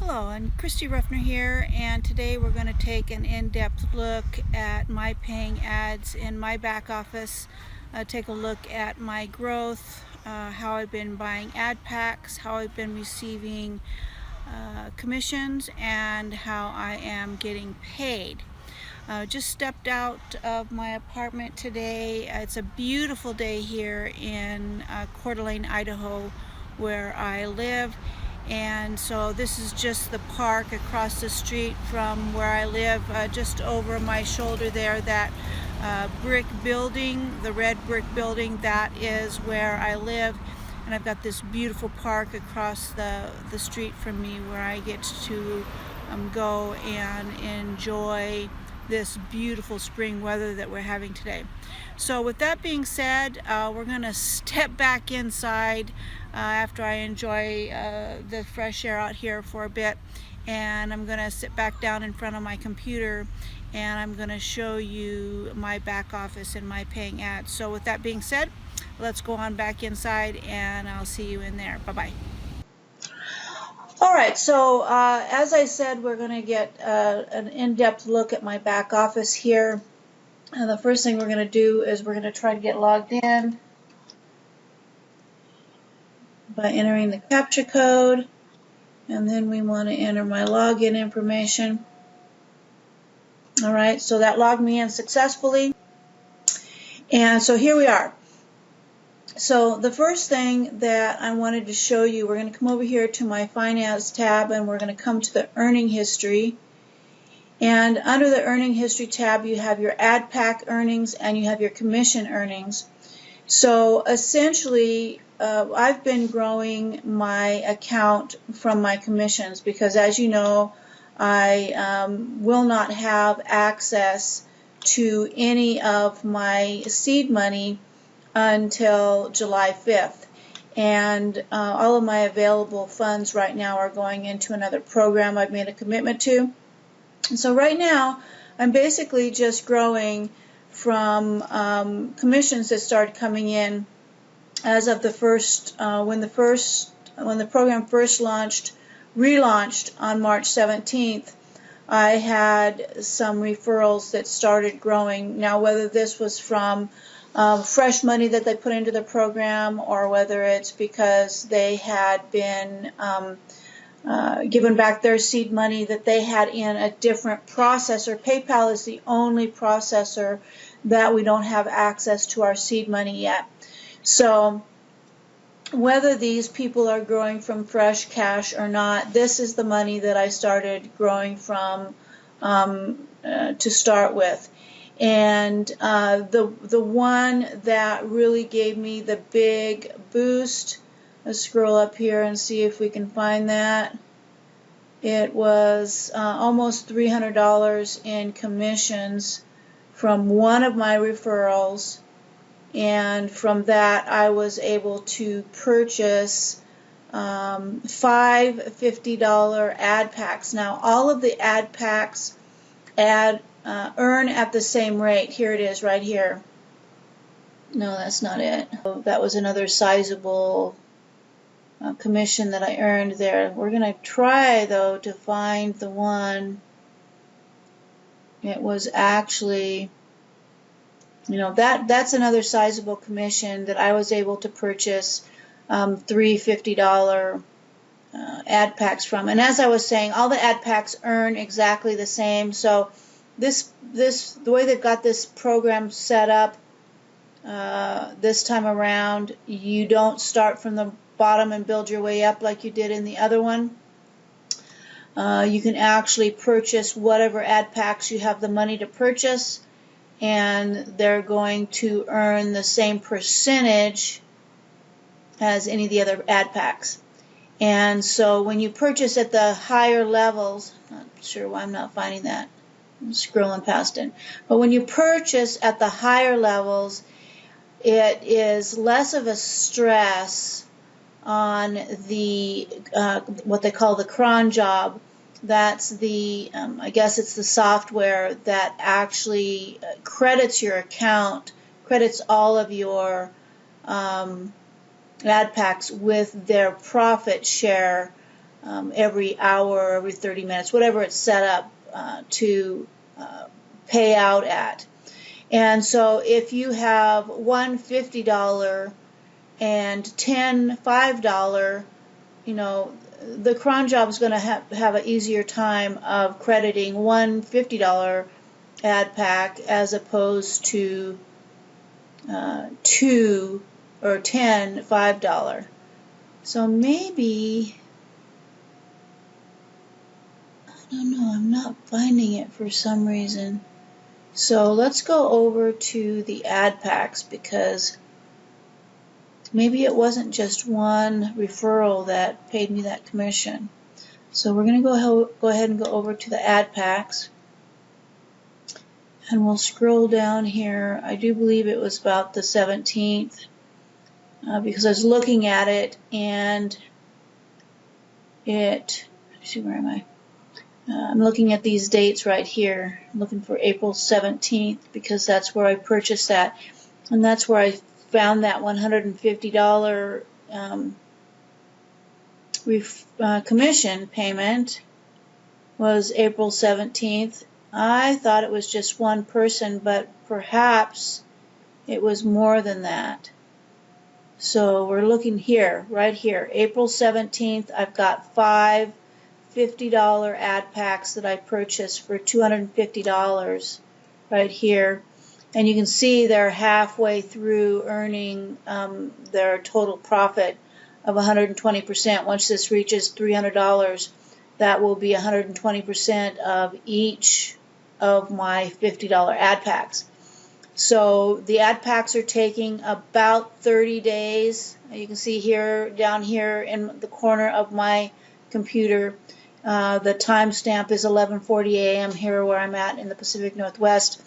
Hello, I'm Christy Ruffner here, and today we're going to take an in-depth look at my paying ads in my back office, take a look at my growth, how I've been buying ad packs, how I've been receiving commissions, and how I am getting paid. Just stepped out of my apartment today. It's a beautiful day here in Coeur d'Alene, Idaho, where I live. And so this is just the park across the street from where I live, just over my shoulder there, that brick building, the red brick building, that is where I live. And I've got this beautiful park across the street from me where I get to go and enjoy this beautiful spring weather that we're having today. So with that being said, we're going to step back inside after I enjoy the fresh air out here for a bit, and I'm going to sit back down in front of my computer and I'm going to show you my back office and my paying ads. So with that being said, let's go on back inside and I'll see you in there. Bye-bye. Alright, so as I said, we're going to get an in-depth look at my back office here. And the first thing we're going to do is we're going to try to get logged in by entering the captcha code, and then we want to enter my login information. Alright, so that logged me in successfully. And so here we are. So the first thing that I wanted to show you, we're going to come over here to my Finance tab, and we're going to come to the Earning History. And under the Earning History tab, you have your ad pack earnings and you have your commission earnings. So essentially, I've been growing my account from my commissions because, as you know, I will not have access to any of my seed money until July 5th. And all of my available funds right now are going into another program I've made a commitment to. And so right now, I'm basically just growing from commissions that started coming in as of the first, when the program first relaunched on March 17th. I had some referrals that started growing. Now, whether this was from fresh money that they put into the program, or whether it's because they had been given back their seed money that they had in a different processor. PayPal is the only processor that we don't have access to our seed money yet. So whether these people are growing from fresh cash or not, this is the money that I started growing from to start with. And the one that really gave me the big boost, let's scroll up here and see if we can find that. It was almost $300 in commissions from one of my referrals, and from that I was able to purchase 5 $50 ad packs. Now, all of the ad packs earn at the same rate. Here it is right here. No, that's not it. That was another sizable commission that I earned there. We're going to try, though, to find the one. It was actually, that's another sizable commission that I was able to purchase 3 $50 ad packs from. And as I was saying, all the ad packs earn exactly the same. So the way they've got this program set up this time around, you don't start from the bottom and build your way up like you did in the other one. You can actually purchase whatever ad packs you have the money to purchase, and they're going to earn the same percentage as any of the other ad packs. And so when you purchase at the higher levels, not sure why I'm not finding that, I'm scrolling past it, but when you purchase at the higher levels, it is less of a stress on the what they call the cron job. That's the I guess it's the software that actually credits your account, credits all of your ad packs with their profit share every hour or every 30 minutes, whatever it's set up to pay out at. And so if you have one $50 and 10 $5, you know, the cron job is going to have an easier time of crediting one $50 ad pack as opposed to 2 or 10 $5. So maybe, I don't know, I'm not finding it for some reason. So let's go over to the ad packs, because maybe it wasn't just one referral that paid me that commission. So we're going to go ahead and go over to the ad packs, and we'll scroll down here. I do believe it was about the 17th, because I was looking at it, and let's see, where am I? I'm looking at these dates right here. I'm looking for April 17th because that's where I purchased that, and that's where I found that $150 commission payment was April 17th. I thought it was just one person, but perhaps it was more than that. So we're looking here, right here, April 17th. I've got 5 $50 ad packs that I purchased for $250 right here. And you can see they're halfway through earning their total profit of 120%. Once this reaches $300, that will be 120% of each of my $50 ad packs. So the ad packs are taking about 30 days. You can see here, down here in the corner of my computer, the timestamp is 11:40 a.m. here where I'm at in the Pacific Northwest,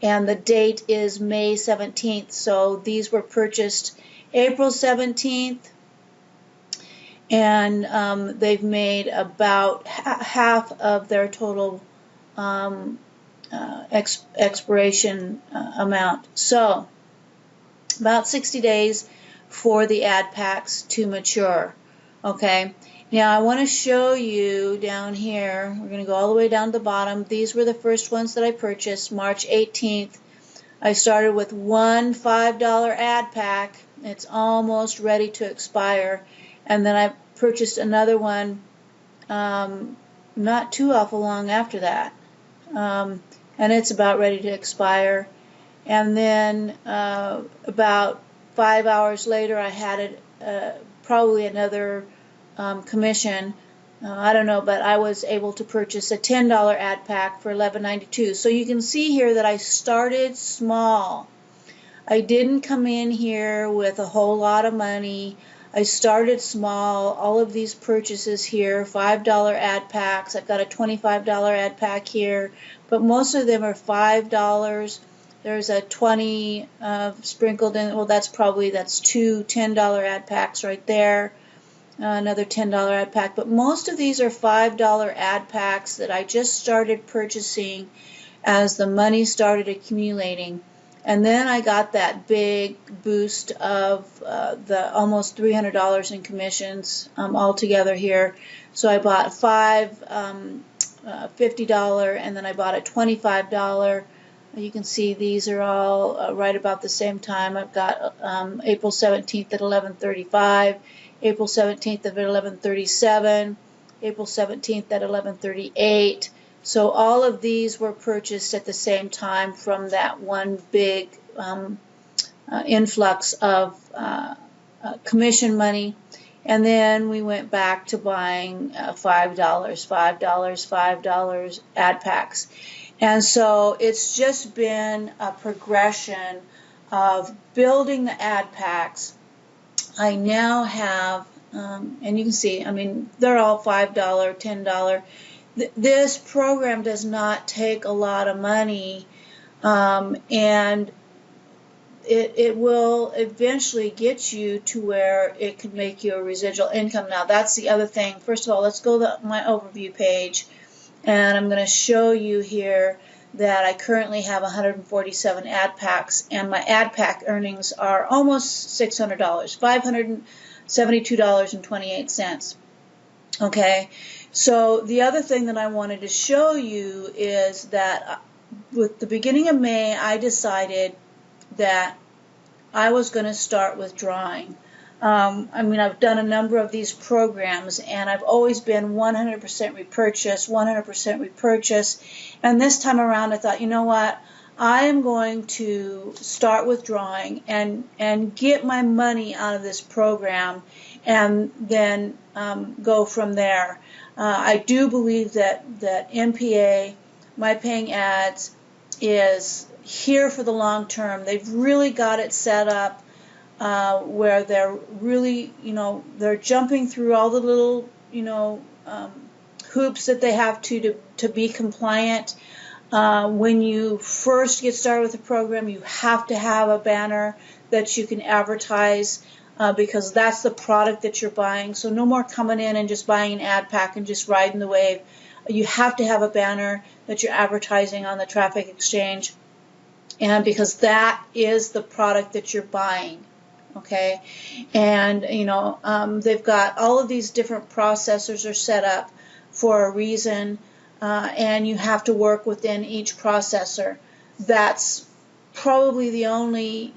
and the date is May 17th. So these were purchased April 17th, and they've made about half of their total expiration amount. So about 60 days for the ad packs to mature. Okay. Now I want to show you down here, we're going to go all the way down to the bottom. These were the first ones that I purchased, March 18th. I started with one $5 ad pack. It's almost ready to expire. And then I purchased another one not too awful long after that. And it's about ready to expire. And then about 5 hours later I had it, probably another commission, I don't know, but I was able to purchase a $10 ad pack for $11.92. So you can see here that I started small. I didn't come in here with a whole lot of money. I started small. All of these purchases here, $5 ad packs. I've got a $25 ad pack here, but most of them are $5. There's a 20 sprinkled in. Well, that's two $10 ad packs right there. Another $10 ad pack, but most of these are $5 ad packs that I just started purchasing as the money started accumulating. And then I got that big boost of the almost $300 in commissions altogether here. So I bought 5 $50, and then I bought a $25. You can see these are all right about the same time. I've got April 17th at 11:35. April 17th at 11:37, April 17th at 11:38. So all of these were purchased at the same time from that one big influx of commission money. And then we went back to buying $5 ad packs. And so it's just been a progression of building the ad packs. I now have, and you can see, I mean, they're all $5, $10. This program does not take a lot of money, and it will eventually get you to where it can make you a residual income. Now, that's the other thing. First of all, let's go to my overview page, and I'm going to show you here that I currently have 147 ad packs, and my ad pack earnings are almost $600, $572.28. Okay, so the other thing that I wanted to show you is that with the beginning of May, I decided that I was going to start withdrawing. I mean, I've done a number of these programs, and I've always been 100% repurchase, 100% repurchase. And this time around, I thought, you know what? I am going to start withdrawing and get my money out of this program, and then go from there. I do believe that MPA, my paying ads, is here for the long term. They've really got it set up where they're really, they're jumping through all the little, hoops that they have to be compliant. When you first get started with the program, you have to have a banner that you can advertise because that's the product that you're buying. So no more coming in and just buying an ad pack and just riding the wave. You have to have a banner that you're advertising on the traffic exchange, and because that is the product that you're buying. Okay, and they've got all of these different processors are set up for a reason, and you have to work within each processor. That's probably the only,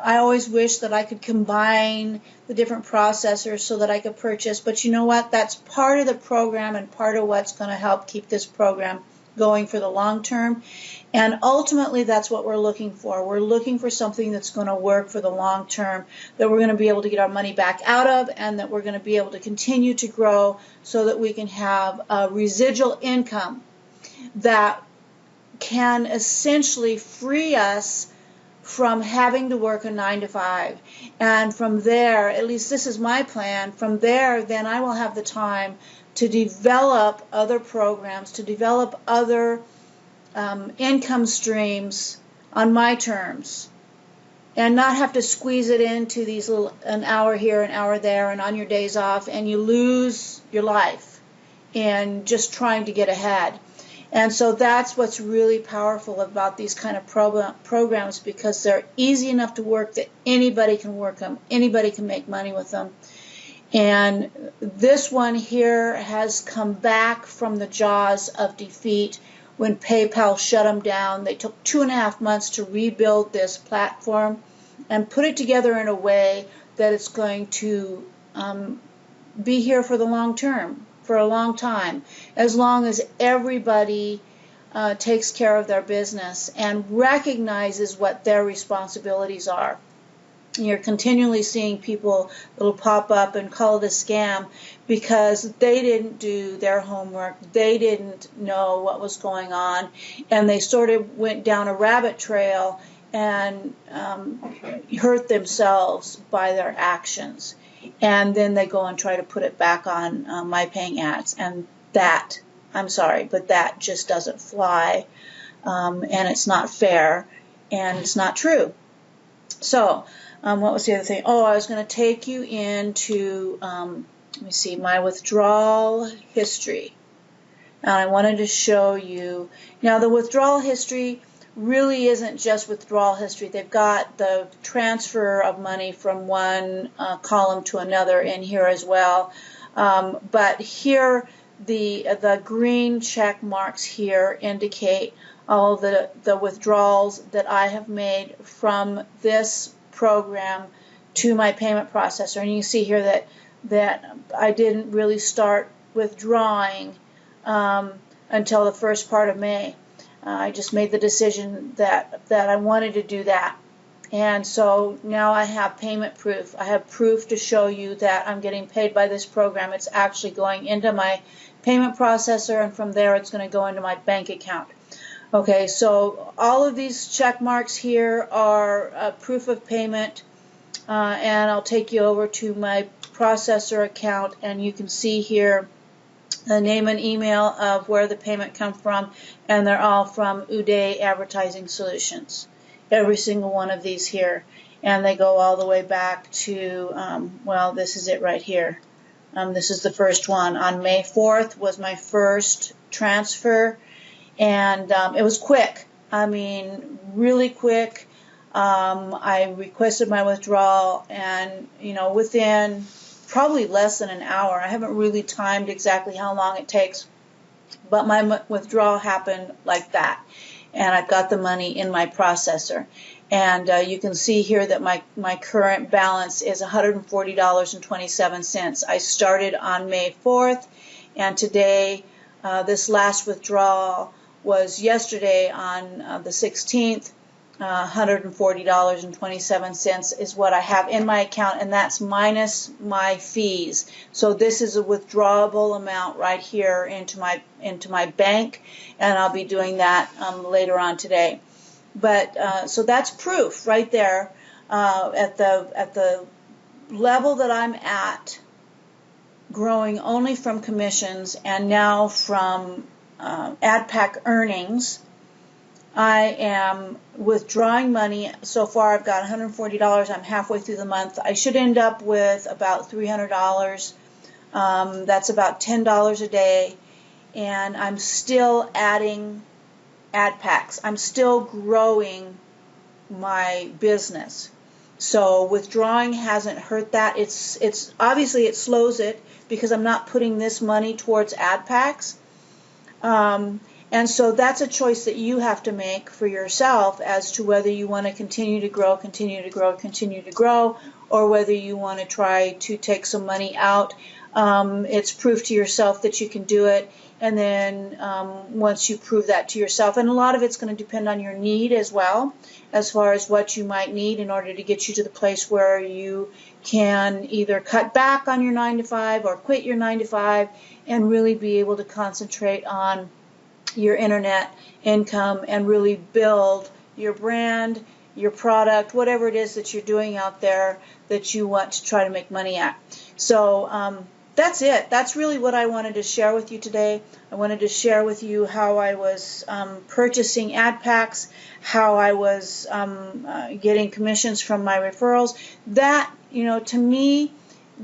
I always wish that I could combine the different processors so that I could purchase, but you know what? That's part of the program and part of what's going to help keep this program going for the long term. And ultimately, that's what we're looking for. We're looking for something that's going to work for the long term, that we're going to be able to get our money back out of, and that we're going to be able to continue to grow so that we can have a residual income that can essentially free us from having to work a 9-to-5. And from there, at least this is my plan, from there then I will have the time to develop other programs, to develop other income streams on my terms, and not have to squeeze it into these little, an hour here, an hour there, and on your days off, and you lose your life in just trying to get ahead. And so that's what's really powerful about these kind of programs, because they're easy enough to work that anybody can work them, anybody can make money with them. And this one here has come back from the jaws of defeat when PayPal shut them down. They took 2.5 months to rebuild this platform and put it together in a way that it's going to be here for the long term, for a long time, as long as everybody takes care of their business and recognizes what their responsibilities are. You're continually seeing people that'll pop up and call it a scam because they didn't do their homework, they didn't know what was going on, and they sort of went down a rabbit trail and hurt themselves by their actions. And then they go and try to put it back on my paying ads, and that, I'm sorry, but that just doesn't fly, and it's not fair, and it's not true. So, what was the other thing? Oh, I was going to take you into, let me see, my withdrawal history. And I wanted to show you, now the withdrawal history really isn't just withdrawal history. They've got the transfer of money from one column to another in here as well. But here, the green check marks here indicate all the withdrawals that I have made from this program to my payment processor. And you see here that I didn't really start withdrawing until the first part of May. I just made the decision that I wanted to do that. And so now I have payment proof. I have proof to show you that I'm getting paid by this program. It's actually going into my payment processor, and from there it's going to go into my bank account. Okay, so all of these check marks here are proof of payment, and I'll take you over to my processor account, and you can see here the name and email of where the payment come from, and they're all from Uday Advertising Solutions. Every single one of these here, and they go all the way back to, well, this is it right here. This is the first one. On May 4th was my first transfer, and it was quick. I mean, really quick. I requested my withdrawal, and within probably less than an hour. I haven't really timed exactly how long it takes, but my withdrawal happened like that. And I've got the money in my processor. And you can see here that my current balance is $140.27. I started on May 4th, and today, this last withdrawal was yesterday on the 16th. $140.27 is what I have in my account, and that's minus my fees. So this is a withdrawable amount right here into my bank, and I'll be doing that later on today. But so that's proof right there at the level that I'm at, growing only from commissions and now from AdPack earnings. I am withdrawing money. So far I've got $140. I'm halfway through the month. I should end up with about $300. That's about $10 a day. And I'm still adding AdPacks. I'm still growing my business. So withdrawing hasn't hurt that. It's obviously it slows it because I'm not putting this money towards AdPacks. And so that's a choice that you have to make for yourself as to whether you want to continue to grow, or whether you want to try to take some money out. It's proof to yourself that you can do it. And then once you prove that to yourself, and a lot of it's going to depend on your need as well, as far as what you might need in order to get you to the place where you can either cut back on your 9-to-5 or quit your 9-to-5 and really be able to concentrate on your internet income and really build your brand, your product, whatever it is that you're doing out there that you want to try to make money at. So that's it. That's really what I wanted to share with you today. I wanted to share with you how I was purchasing AdPacks, how I was getting commissions from my referrals. That, to me,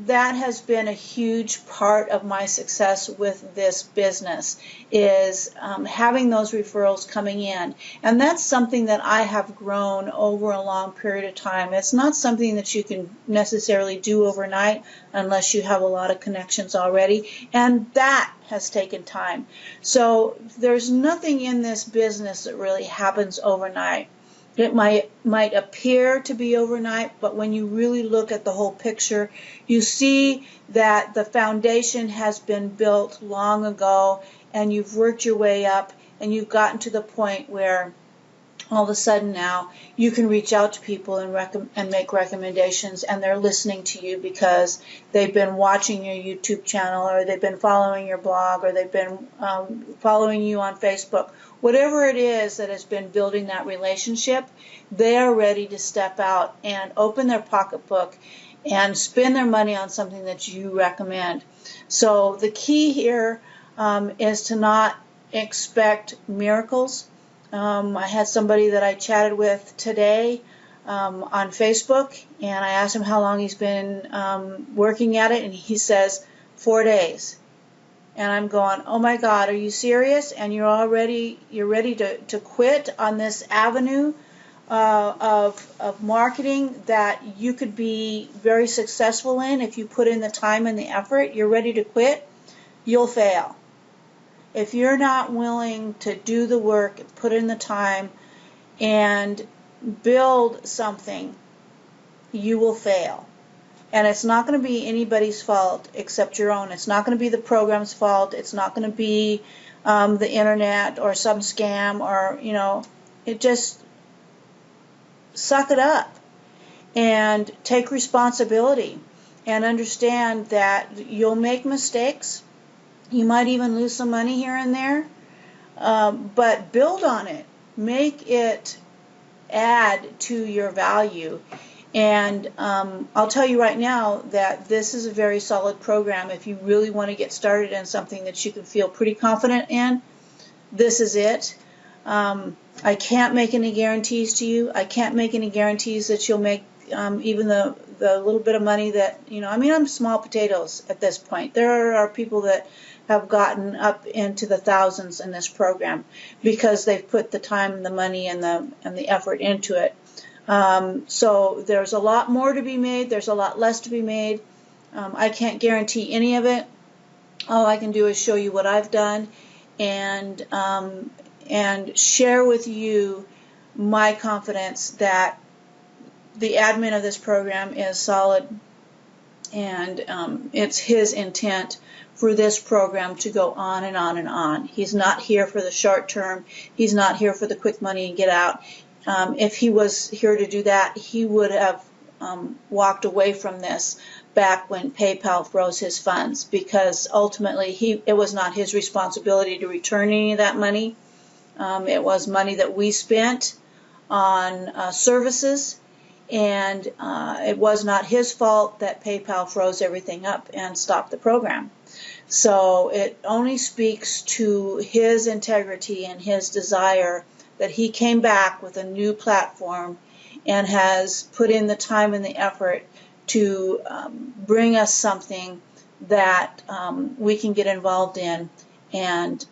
that has been a huge part of my success with this business, is having those referrals coming in. And that's something that I have grown over a long period of time. It's not something that you can necessarily do overnight unless you have a lot of connections already, and that has taken time. So there's nothing in this business that really happens overnight. It might appear to be overnight, but when you really look at the whole picture, you see that the foundation has been built long ago, and you've worked your way up, and you've gotten to the point where all of a sudden now you can reach out to people and make recommendations, and they're listening to you because they've been watching your YouTube channel, or they've been following your blog, or they've been following you on Facebook. Whatever it is that has been building that relationship, they are ready to step out and open their pocketbook and spend their money on something that you recommend. So the key here is to not expect miracles. I had somebody that I chatted with today on Facebook, and I asked him how long he's been working at it, and he says 4 days. And I'm going, oh my God, are you serious? And you're ready to quit on this avenue of marketing that you could be very successful in if you put in the time and the effort. You're ready to quit? You'll fail. If you're not willing to do the work, put in the time, and build something, you will fail. And it's not going to be anybody's fault except your own. It's not going to be the program's fault. It's not going to be the internet or some scam, or, it just suck it up and take responsibility and understand that you'll make mistakes. You might even lose some money here and there, but build on it. Make it add to your value. And I'll tell you right now that this is a very solid program. If you really want to get started in something that you can feel pretty confident in, this is it. I can't make any guarantees to you. I can't make any guarantees that you'll make even the little bit of money that, I'm small potatoes at this point. There are people that have gotten up into the thousands in this program because they've put the time, the money, and the effort into it. So there's a lot more to be made. There's a lot less to be made. I can't guarantee any of it. All I can do is show you what I've done and share with you my confidence that the admin of this program is solid, and it's his intent for this program to go on and on and on. He's not here for the short term. He's not here for the quick money and get out. If he was here to do that, he would have walked away from this back when PayPal froze his funds, because ultimately it was not his responsibility to return any of that money. It was money that we spent on services, and it was not his fault that PayPal froze everything up and stopped the program. So it only speaks to his integrity and his desire that he came back with a new platform and has put in the time and the effort to bring us something that we can get involved in and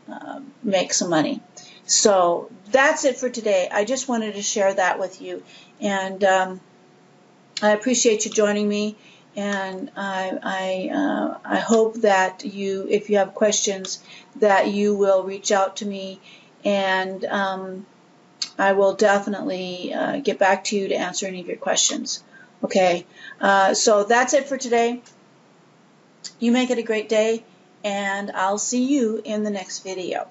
make some money. So that's it for today. I just wanted to share that with you, and I appreciate you joining me, and I hope that you, if you have questions, that you will reach out to me, and I will definitely get back to you to answer any of your questions. Okay, so that's it for today. You make it a great day, and I'll see you in the next video.